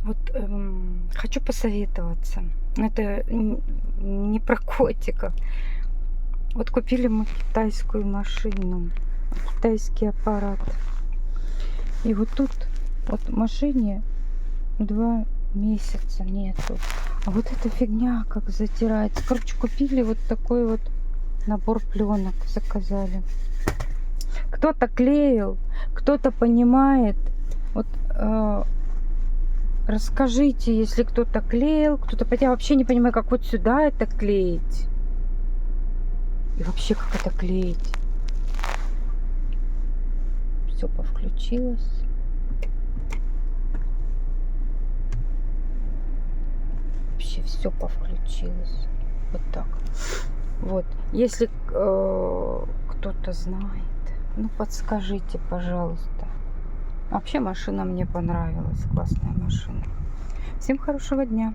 Вот хочу посоветоваться. Это не про котиков. Вот купили мы китайскую машину, китайский аппарат. И вот тут вот в машине 2 месяца нету. А вот эта фигня как затирается. Короче, купили вот такой вот набор пленок, заказали. Кто-то клеил, кто-то понимает. Вот расскажите, если кто-то клеил, кто-то... Я вообще не понимаю, как вот сюда это клеить. И вообще, как это клеить. Все повключилось. Вообще все повключилось. Вот так. Вот. Если кто-то знает, ну подскажите, пожалуйста. Вообще машина мне понравилась. Классная машина. Всем хорошего дня.